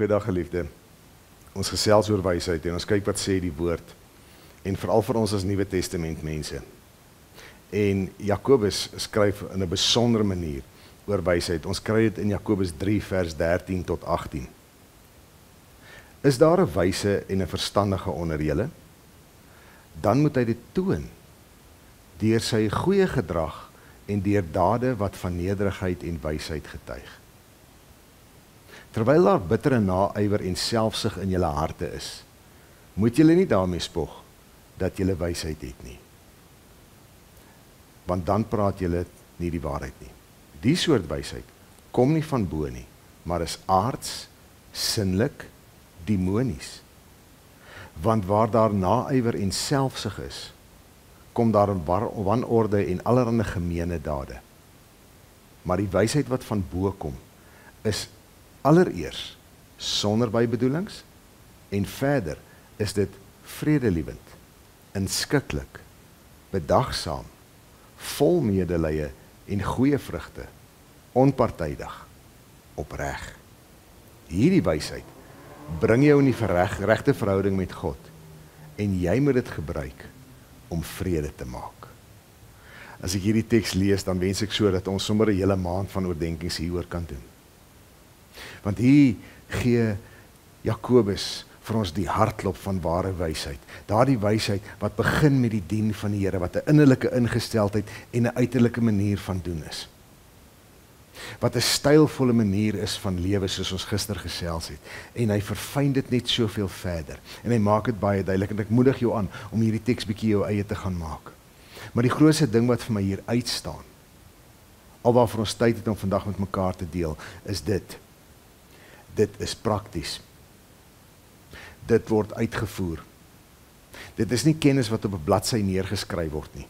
Goeiedag geliefde. Ons gesels oor wysheid en ons kyk wat sê die woord. En veral vir ons as Nuwe Testament mense. En Jakobus skryf in 'n besondere manier oor wysheid. Ons kry dit in Jakobus 3 vers 13 tot 18. Is daar 'n wyse en 'n verstandige onder julle? Dan moet hy dit toon deur sy goeie gedrag en deur dade wat van nederigheid en wysheid getuig. Terwyl daar bittere naaiwer en selfsug in julle harte is, moet julle nie daarmee spog dat julle wysheid het nie. Want dan praat julle nie die waarheid nie. Die soort wysheid kom nie van bo nie, maar is aards, sinlik, demonies. Want waar daar naaiwer en selfsug is, kom daar 'n wanorde en allerlei gemeene dade. Maar die wysheid wat van bo kom, is allereers sonder bybedoelings en verder is dit vredelievend, inskikkelik, bedagsaam, vol medelee en goeie vrugte, onpartydig, opreg. Hierdie wysheid bring jou in die regte verhouding met God en jy moet dit gebruik om vrede te maak. As ek hierdie teks lees, dan wens ek so dat ons sommer 'n hele maand van oordenkings hieroor kan doen. Want hier gee Jakobus vir ons die hartklop van ware wysheid. Daardie wysheid wat begin met die dien van die Here, wat 'n innerlike ingesteldheid en 'n uiterlike manier van doen is. Wat 'n stylvolle manier is van lewe soos ons gister gesels het. En hy verfyn dit net soveel verder. En hy maak dit baie duidelik en ek moedig jou aan om hierdie teks bietjie jou eie te gaan maak. Maar die grootste ding wat vir my hier uitstaan, alwaarvoor ons tyd het om vandag met mekaar te deel, is dit. Dit is prakties. Dit word uitgevoer. Dit is nie kennis wat op 'n bladsy neergeskryf word nie.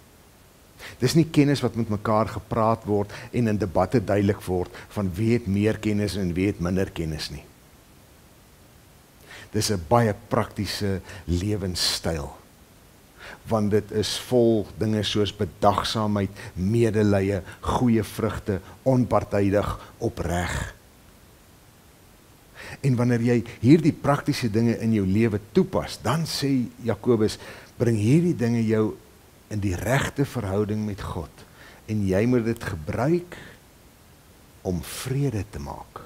Dis nie kennis wat met mekaar gepraat word en in debatte duidelik word van wie het meer kennis en wie het minder kennis nie. Dis 'n baie praktiese lewenstyl. Want dit is vol dinge soos bedagsaamheid, medelee, goeie vrugte, onpartydig, opreg. En wanneer jy hierdie praktiese dinge in jou lewe toepas, dan sê Jakobus, bring hierdie dinge jou in die regte verhouding met God. En jy moet dit gebruik om vrede te maak.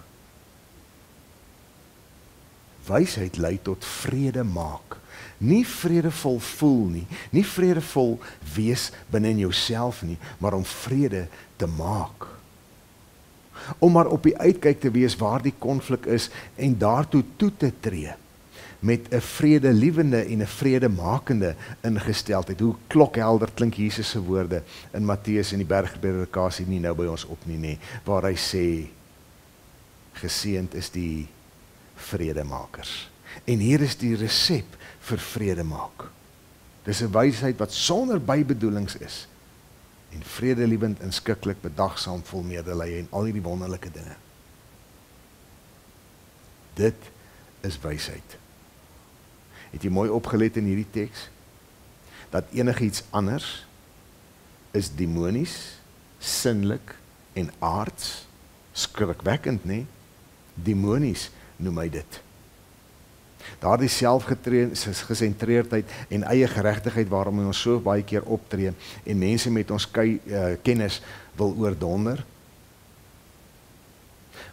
Wysheid lei tot vrede maak. Nie vredevol voel nie, nie vredevol wees binne in jouself nie, maar om vrede te maak. Om maar op die uitkyk te wees waar die konflik is en daartoe toe te tree met 'n vredelievende en 'n vredemakende ingesteldheid. Hoe klokhelder klink Jesus se woorde in Matteus in die bergpredikasie nie nou by ons op nie, waar hy sê, geseënd is die vredemakers. En hier is die resep vir vrede maak. Dis 'n wysheid wat sonder bybedoelings is. En vredelievend, inskikkelik, bedagsaam, vol medelee en al hierdie wonderlike dinge. Dit is wysheid. Het jy mooi opgelet in hierdie teks? Dat enigiets anders is demonies, sinlik en aards, skrikwekkend, nee? Demonies noem hy dit. Daardie selfgesentreerdheid en eie geregtigheid waarom ons so baie keer optree en mense met ons kennis wil oordonder,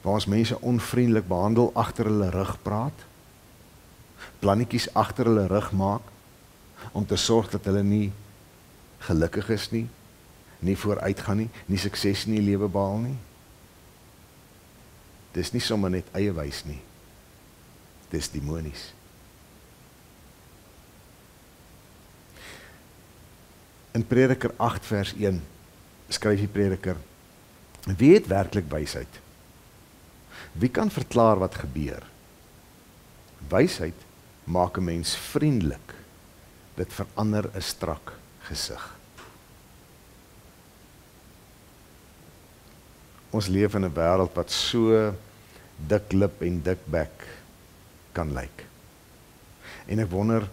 waar ons mense onvriendelik behandel, agter hulle rug praat, plannetjies agter hulle rug maak, om te sorg dat hulle nie gelukkig is nie, nie vooruitgaan nie, nie sukses in die lewe behaal nie. Dis nie sommer net eie wys nie. Dis demonies. In Prediker 8 vers 1 skryf die prediker, wie het werklik wysheid? Wie kan verklaar wat gebeur? Wysheid maak 'n mens vriendelik. Dit verander 'n strak gesig. Ons leef in 'n wêreld wat so dik lip en dik bek kan lyk. En ek wonder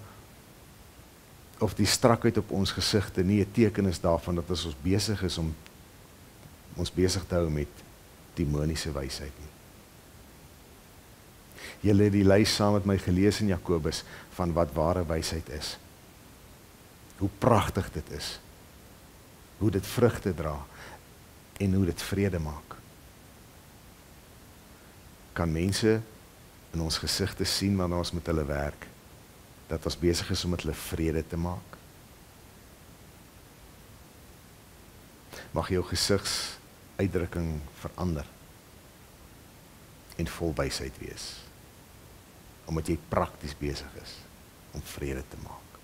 of die strakheid op ons gesigte nie 'n teken is daarvan dat ons besig is om ons besig te hou met demoniese wysheid nie. Julle het die lys saam met my gelees in Jakobus van wat ware wysheid is. Hoe pragtig dit is. Hoe dit vrugte dra en hoe dit vrede maak. Kan mense in ons gesigte sien wanneer ons met hulle werk, dat ons besig is om met hulle vrede te maak? Mag jou gesigsuitdrukking verander en vol wysheid wees, omdat jy prakties besig is om vrede te maak.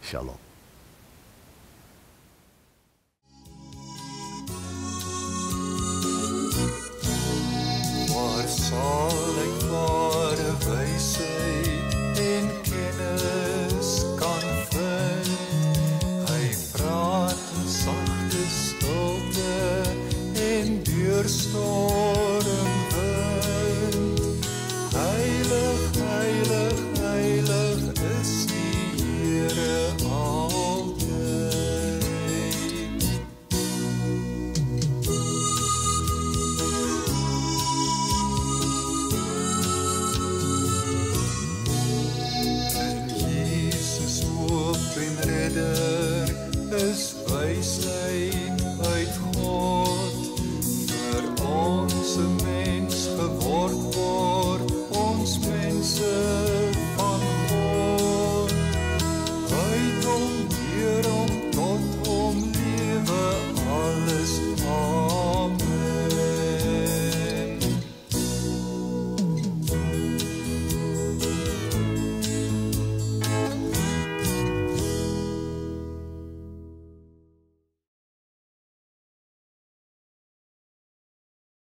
Shalom. Waar sal ek ware wysheid en kennis kan vind? Hy praat in sagte stilte en deurstorm